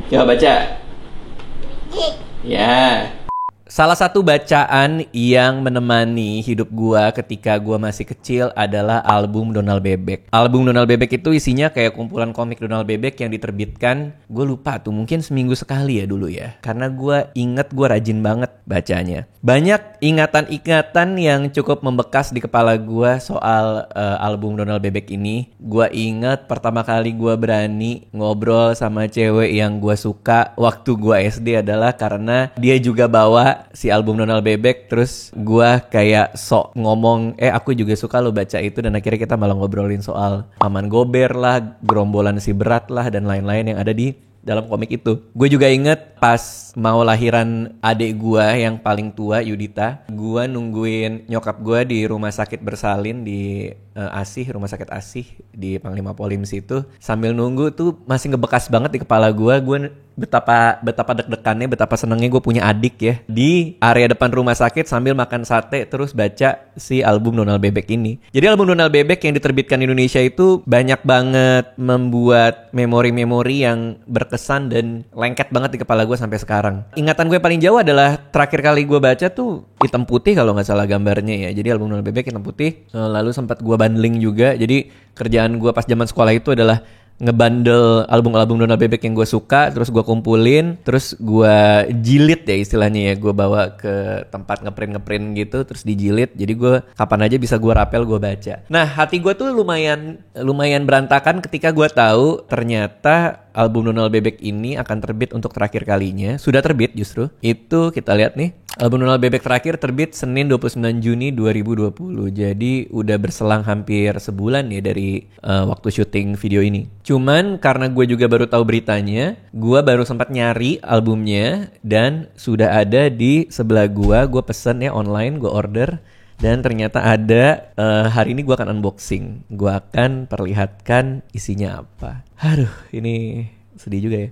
Coba baca. Ya. Salah satu bacaan yang menemani hidup gua ketika gua masih kecil adalah album Donald Bebek. Album Donald Bebek itu isinya kayak kumpulan komik Donald Bebek yang diterbitkan. Gue lupa tuh, mungkin seminggu sekali ya dulu ya. Karena gua inget gua rajin banget bacanya. Banyak ingatan-ingatan yang cukup membekas di kepala gua soal album Donald Bebek ini. Gua inget pertama kali gua berani ngobrol sama cewek yang gua suka waktu gua SD adalah karena dia juga bawa si album Donald Bebek. Terus gua kayak sok ngomong, aku juga suka lo baca itu. Dan akhirnya kita malah ngobrolin soal Paman Gober lah, Gerombolan Si Berat lah, dan lain-lain yang ada di dalam komik itu. Gue juga inget pas mau lahiran adik gue yang paling tua, Yudita, gue nungguin nyokap gue di rumah sakit bersalin di rumah sakit Asih di Panglima Polim situ. Sambil nunggu tuh masih ngebekas banget di kepala gue betapa deg-degannya, betapa senengnya gue punya adik ya di area depan rumah sakit sambil makan sate terus baca si album Donald Bebek ini. Jadi album Donald Bebek yang diterbitkan di Indonesia itu banyak banget membuat memori-memori yang berkesan dan lengket banget di kepala gue sampai sekarang. Ingatan gue paling jauh adalah terakhir kali gue baca tuh hitam putih kalau nggak salah gambarnya ya. Jadi album Donald Bebek hitam putih. Lalu sempat gue bundling juga. Jadi kerjaan gue pas zaman sekolah itu adalah ngebundle album-album Donald Bebek yang gue suka, terus gue kumpulin, terus gue jilid ya istilahnya ya, gue bawa ke tempat ngeprint gitu, terus dijilid, jadi gue kapan aja bisa gue rapel, gue baca. Nah, hati gue tuh lumayan berantakan ketika gue tahu ternyata album Donald Bebek ini akan terbit untuk terakhir kalinya. Sudah terbit justru. Itu kita lihat nih. Album Donald Bebek terakhir terbit Senin 29 Juni 2020. Jadi udah berselang hampir sebulan ya dari waktu syuting video ini. Cuman karena gue juga baru tahu beritanya, gue baru sempat nyari albumnya dan sudah ada di sebelah gue. Gue pesen ya online, gue order. Dan ternyata ada, hari ini gue akan unboxing. Gue akan perlihatkan isinya apa. Aduh, ini sedih juga ya.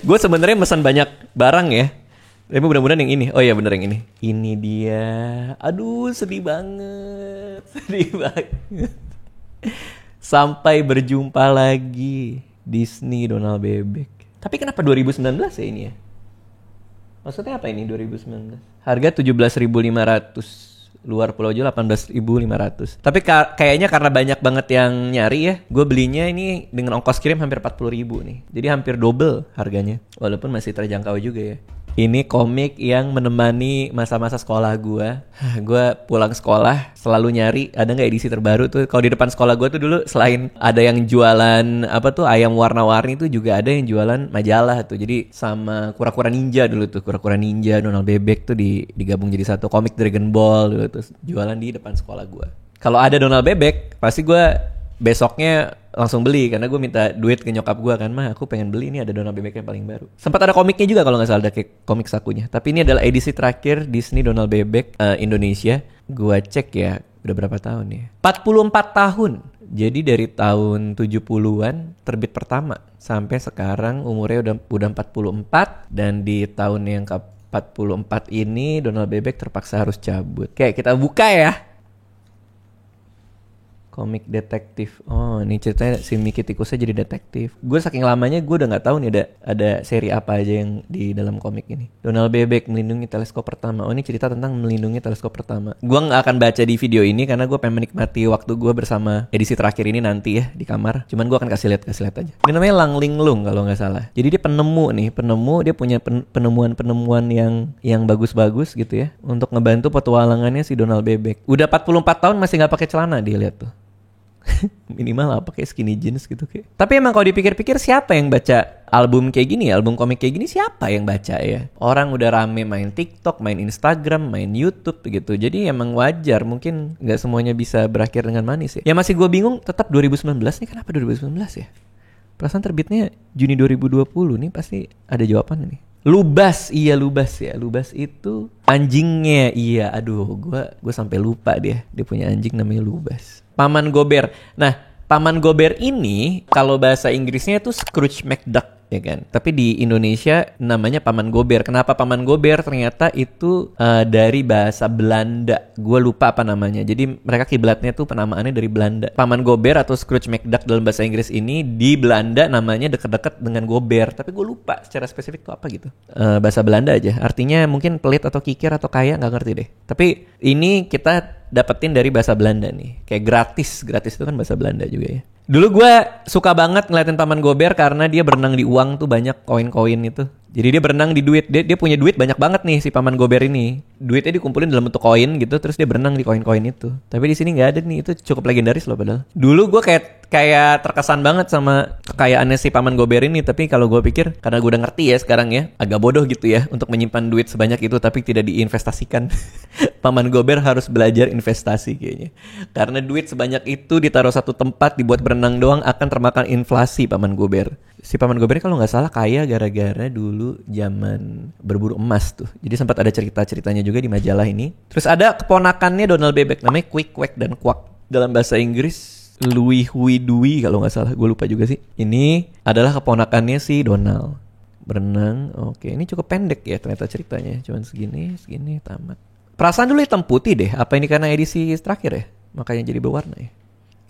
Gue sebenarnya pesan banyak barang ya. Tapi mudah-mudahan yang ini. Oh iya bener yang ini. Ini dia. Aduh, sedih banget. Sedih banget. Sampai berjumpa lagi. Disney Donald Bebek. Tapi kenapa 2019 ya ini ya? Maksudnya apa ini 2019? Harga 17.500. Luar Pulau Jawa 18.500. Tapi kayaknya karena banyak banget yang nyari ya, gue belinya ini dengan ongkos kirim hampir 40.000 nih. Jadi hampir double harganya. Walaupun masih terjangkau juga ya. Ini komik yang menemani masa-masa sekolah gue. Gue pulang sekolah selalu nyari ada nggak edisi terbaru tuh. Kalau di depan sekolah gue tuh dulu selain ada yang jualan ayam warna-warni tuh juga ada yang jualan majalah tuh. Jadi sama Kura-Kura Ninja dulu tuh, Kura-Kura Ninja, Donald Bebek tuh digabung jadi satu, komik Dragon Ball dulu terus jualan di depan sekolah gue. Kalau ada Donald Bebek pasti gue besoknya langsung beli karena gue minta duit ke nyokap gue kan, mah aku pengen beli ini ada Donald Bebek yang paling baru. Sempat ada komiknya juga kalau nggak salah, ada kayak komik sakunya. Tapi ini adalah edisi terakhir Disney Donald Bebek Indonesia. Gue cek ya udah berapa tahun ya? 44 tahun. Jadi dari tahun 70-an terbit pertama sampai sekarang umurnya udah 44 dan di tahun yang ke-44 ini Donald Bebek terpaksa harus cabut. Oke, kita buka ya. Komik detektif. Oh, ini ceritanya si Mickey tikusnya jadi detektif. Gue saking lamanya gue udah nggak tahu nih ada seri apa aja yang di dalam komik ini. Donald Bebek melindungi teleskop pertama. Oh, ini cerita tentang melindungi teleskop pertama. Gue nggak akan baca di video ini karena gue pengen menikmati waktu gue bersama edisi terakhir ini nanti ya di kamar. Cuman gue akan kasih lihat aja. Ini namanya Lang Linglung kalau nggak salah. Jadi dia penemu dia punya penemuan yang bagus-bagus gitu ya untuk ngebantu petualangannya si Donald Bebek. Udah 44 tahun masih nggak pakai celana, dia lihat tuh. Minimal apa kayak skinny jeans gitu kayak. Tapi emang kalau dipikir-pikir siapa yang baca album kayak gini ya, album komik kayak gini siapa yang baca ya? Orang udah rame main TikTok, main Instagram, main YouTube gitu. Jadi emang wajar mungkin nggak semuanya bisa berakhir dengan manis ya. Ya masih gue bingung tetap 2019 nih, kenapa 2019 ya? Perasaan terbitnya Juni 2020 nih, pasti ada jawaban nih. Lubas ya. Lubas itu anjingnya. Iya, aduh, gue sampai lupa dia punya anjing namanya Lubas. Paman Gober. Nah, Paman Gober ini kalau bahasa Inggrisnya itu Scrooge McDuck. ya kan. Tapi di Indonesia namanya Paman Gober. Kenapa Paman Gober? Ternyata itu dari bahasa Belanda. Gue lupa apa namanya. Jadi mereka kiblatnya tuh penamaannya dari Belanda. Paman Gober atau Scrooge McDuck dalam bahasa Inggris ini di Belanda namanya dekat-dekat dengan Gober. Tapi gue lupa secara spesifik tuh apa gitu. Bahasa Belanda aja. Artinya mungkin pelit atau kikir atau kaya, nggak ngerti deh. Tapi ini kita dapetin dari bahasa Belanda nih. Kayak gratis. Gratis itu kan bahasa Belanda juga ya. Dulu gue suka banget ngeliatin Paman Gober karena dia berenang di uang tuh, banyak koin-koin itu. Jadi dia berenang di duit. Dia punya duit banyak banget nih si Paman Gober ini. Duitnya dikumpulin dalam bentuk koin gitu, terus dia berenang di koin-koin itu. Tapi di sini nggak ada nih. Itu cukup legendaris loh padahal. Dulu gue kayak terkesan banget sama kekayaannya si Paman Gober ini. Tapi kalau gue pikir, karena gue udah ngerti ya sekarang ya, agak bodoh gitu ya untuk menyimpan duit sebanyak itu tapi tidak diinvestasikan. Paman Gober harus belajar investasi kayaknya. Karena duit sebanyak itu ditaruh satu tempat dibuat berenang doang akan termakan inflasi Paman Gober. Si Paman Gober kalau nggak salah kaya gara-gara dulu zaman berburu emas tuh. Jadi sempat ada cerita-ceritanya juga di majalah ini. Terus ada keponakannya Donald Bebek namanya Quick, Quack, dan Quack. Dalam bahasa Inggris Louis Hui Dui kalau nggak salah, gue lupa juga sih. Ini adalah keponakannya si Donald. Berenang, oke. Ini cukup pendek ya ternyata ceritanya. Cuman segini tamat. Perasaan dulu hitam putih deh. Apa ini karena edisi terakhir ya? Makanya jadi berwarna ya.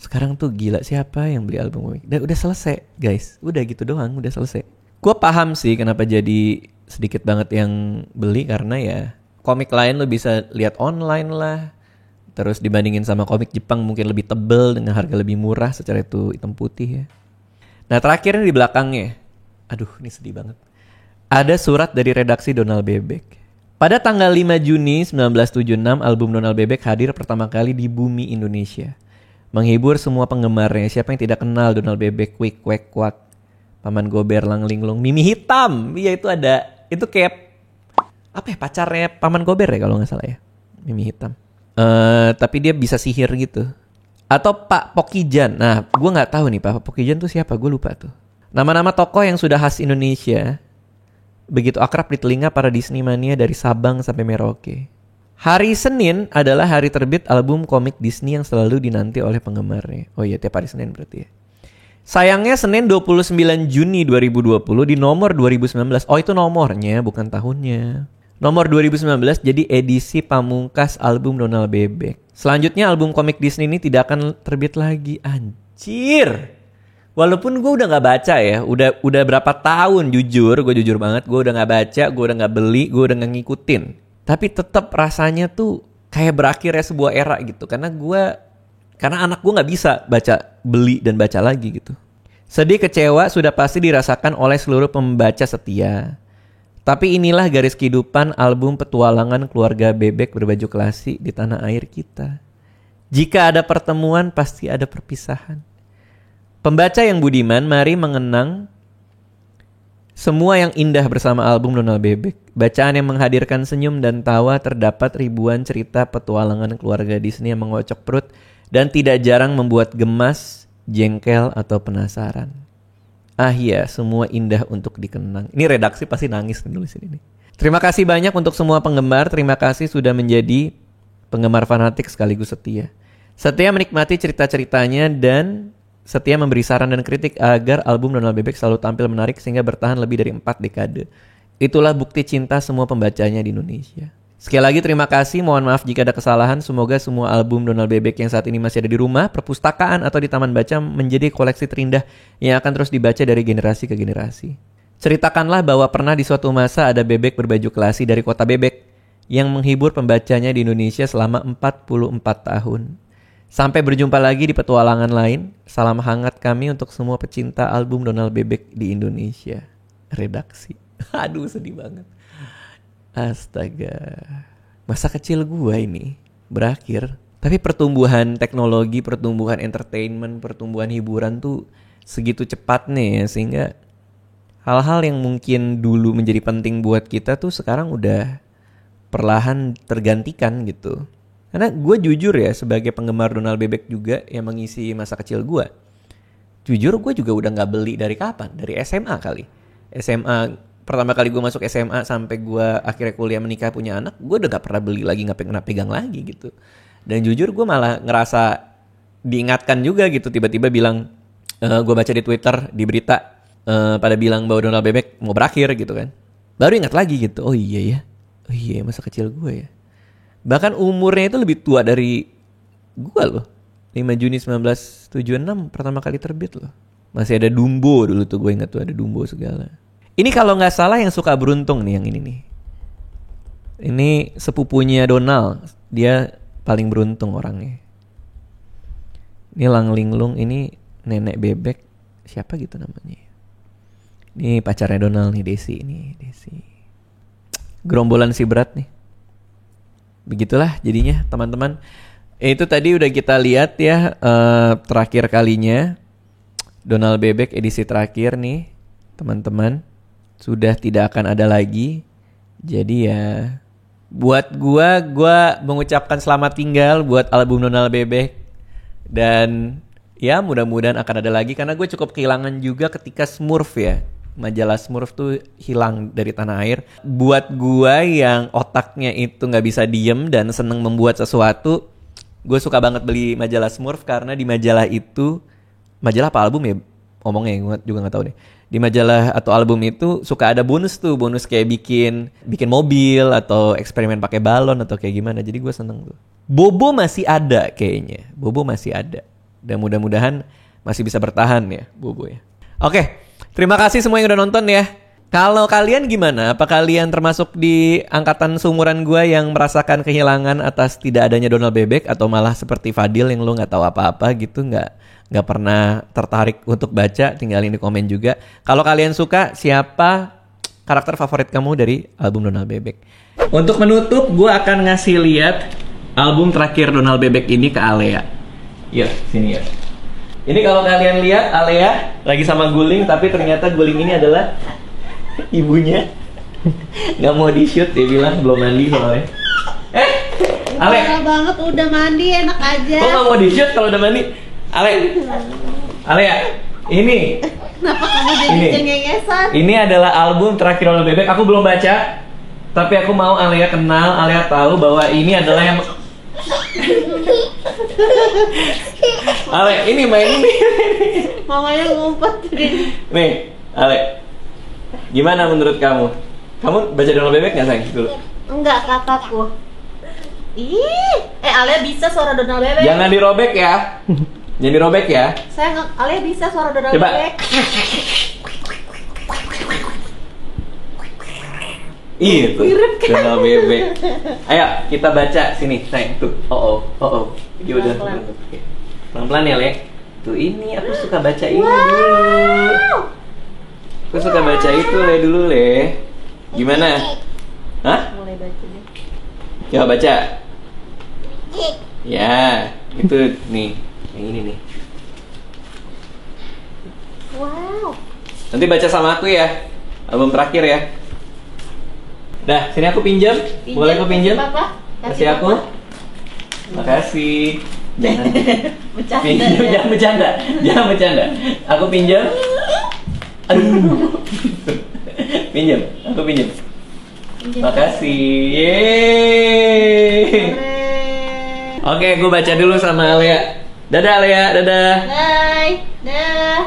Sekarang tuh gila, siapa yang beli album komik? Udah selesai guys. Udah gitu doang, udah selesai. Gue paham sih kenapa jadi sedikit banget yang beli. Karena ya komik lain lo bisa lihat online lah. Terus dibandingin sama komik Jepang mungkin lebih tebel dengan harga lebih murah. Secara itu hitam putih ya. Nah terakhirnya di belakangnya, aduh ini sedih banget, ada surat dari redaksi Donald Bebek. Pada tanggal 5 Juni 1976 album Donald Bebek hadir pertama kali di bumi Indonesia. Menghibur semua penggemarnya. Siapa yang tidak kenal Donald Bebek, Quick, Quack, Quack, Paman Gober, Lang Linglung, Mimi Hitam. Iya itu ada. Itu kayak apa ya, pacarnya Paman Gober ya kalau nggak salah ya, Mimi Hitam. Tapi dia bisa sihir gitu. Atau Pak Pokijan. Nah gue nggak tahu nih Pak Pokijan tuh siapa, gue lupa tuh. Nama-nama tokoh yang sudah khas Indonesia, begitu akrab di telinga para Disney mania dari Sabang sampai Merauke. Hari Senin adalah hari terbit album komik Disney yang selalu dinanti oleh penggemarnya. Oh iya, tiap hari Senin berarti ya. Sayangnya Senin 29 Juni 2020 di nomor 2019. Oh itu nomornya, bukan tahunnya. Nomor 2019 jadi edisi pamungkas album Donald Bebek. Selanjutnya album komik Disney ini tidak akan terbit lagi. Anjir. Walaupun gue udah gak baca ya. Udah berapa tahun gue jujur banget. Gue udah gak baca, gue udah gak beli, gue udah gak ngikutin. Tapi tetap rasanya tuh kayak berakhirnya sebuah era gitu. Karena anak gue gak bisa beli dan baca lagi gitu. Sedih kecewa sudah pasti dirasakan oleh seluruh pembaca setia. Tapi inilah garis kehidupan album petualangan keluarga Bebek berbaju klasik di tanah air kita. Jika ada pertemuan pasti ada perpisahan. Pembaca yang budiman, mari mengenang semua yang indah bersama album Donald Bebek. Bacaan yang menghadirkan senyum dan tawa, terdapat ribuan cerita petualangan keluarga Disney yang mengocok perut dan tidak jarang membuat gemas, jengkel, atau penasaran. Ah iya, semua indah untuk dikenang. Ini redaksi pasti nangis nulis ini. Terima kasih banyak untuk semua penggemar. Terima kasih sudah menjadi penggemar fanatik sekaligus setia. Setia menikmati cerita-ceritanya dan setia memberi saran dan kritik agar album Donald Bebek selalu tampil menarik sehingga bertahan lebih dari 4 dekade. Itulah bukti cinta semua pembacanya di Indonesia. Sekali lagi terima kasih, mohon maaf jika ada kesalahan. Semoga semua album Donald Bebek yang saat ini masih ada di rumah, perpustakaan, atau di taman baca menjadi koleksi terindah yang akan terus dibaca dari generasi ke generasi. Ceritakanlah bahwa pernah di suatu masa ada bebek berbaju klasik dari kota Bebek yang menghibur pembacanya di Indonesia selama 44 tahun. Sampai berjumpa lagi di petualangan lain. Salam hangat kami untuk semua pecinta album Donald Bebek di Indonesia. Redaksi. Aduh sedih banget. Astaga. Masa kecil gua ini berakhir. Tapi pertumbuhan teknologi, pertumbuhan entertainment, pertumbuhan hiburan tuh segitu cepatnya ya. Sehingga hal-hal yang mungkin dulu menjadi penting buat kita tuh sekarang udah perlahan tergantikan gitu. Karena gue jujur ya, sebagai penggemar Donald Bebek juga yang mengisi masa kecil gue, jujur gue juga udah gak beli dari kapan? Dari SMA kali. SMA, pertama kali gue masuk SMA sampai gue akhirnya kuliah menikah punya anak, gue udah gak pernah beli lagi, gak pernah pegang lagi gitu. Dan jujur gue malah ngerasa diingatkan juga gitu, tiba-tiba bilang, gue baca di Twitter, di berita, pada bilang bahwa Donald Bebek mau berakhir gitu kan. Baru ingat lagi gitu, oh iya ya, oh iya masa kecil gue ya. Bahkan umurnya itu lebih tua dari gue loh. 5 Juni 1976 pertama kali terbit loh. Masih ada Dumbo dulu tuh, gue ingat tuh ada Dumbo segala. Ini kalau nggak salah yang suka beruntung nih yang ini nih. Ini sepupunya Donald, dia paling beruntung orangnya. Ini Lang Linglung, ini nenek bebek, siapa gitu namanya. Ini pacarnya Donald nih, Desi. Gerombolan si berat nih. Begitulah jadinya teman-teman. Itu tadi udah kita lihat ya, terakhir kalinya Donald Bebek edisi terakhir nih teman-teman. Sudah tidak akan ada lagi. Jadi ya buat gua mengucapkan selamat tinggal buat album Donald Bebek. Dan ya mudah-mudahan akan ada lagi, karena gue cukup kehilangan juga ketika Smurf ya. Majalah Smurf tuh hilang dari tanah air. Buat gue yang otaknya itu gak bisa diem dan seneng membuat sesuatu, gue suka banget beli majalah Smurf, karena di majalah itu, majalah apa album ya ngomongnya, gue juga gak tahu deh. Di majalah atau album itu suka ada bonus kayak bikin mobil atau eksperimen pakai balon atau kayak gimana. Jadi gue seneng tuh. Bobo masih ada kayaknya. Dan mudah-mudahan masih bisa bertahan ya Bobo ya. Oke. Terima kasih semua yang udah nonton ya. Kalau kalian gimana? Apa kalian termasuk di angkatan seumuran gue yang merasakan kehilangan atas tidak adanya Donald Bebek, atau malah seperti Fadil yang lo nggak tahu apa-apa gitu, nggak pernah tertarik untuk baca? Tinggalin di komen juga. Kalau kalian suka, siapa karakter favorit kamu dari album Donald Bebek? Untuk menutup, gue akan ngasih lihat album terakhir Donald Bebek ini ke Alea. Yuk, sini ya. Ini kalau kalian lihat Alea lagi sama Guling, tapi ternyata Guling ini adalah ibunya. Gak mau di shoot, dia bilang belum mandi soalnya. Ale, banget udah mandi, enak aja. Kok gak mau di shoot kalau udah mandi? Alea, ini. Kenapa kamu jadi cengengesan? Ini adalah album terakhir Donald Bebek. Aku belum baca, tapi aku mau Alea kenal, Alea tahu bahwa ini adalah yang Ale, ini main ini. Mamanya ngumpet jadi. Nih, Ale. Gimana menurut kamu? Kamu baca Donald Bebek nggak sayang dulu? Enggak, kakakku. Alia bisa suara Donald Bebek. Jangan dirobek ya. Jangan dirobek ya. Alia bisa suara Donald Coba. Bebek. Itu Donald Bebek. Ayo kita baca sini, sayang tuh. Oh. Gimana? Pelan-pelan ya, Le. Tuh ini aku suka baca ini dulu. Aku suka baca itu dulu, Le. Gimana? Hah? Mulai baca deh. Coba baca. Ya, itu nih. Yang ini nih. Wow. Nanti baca sama aku ya. Album terakhir ya. Dah, sini aku pinjam. Boleh aku pinjam? Kasih aku. Makasih. Jangan bercanda. Aku pinjam. Aduh. Pinjam. Aku pinjam. Makasih. Yeay. Oke, gue baca dulu sama Alea. Dadah Alea, dadah. Bye. Dah.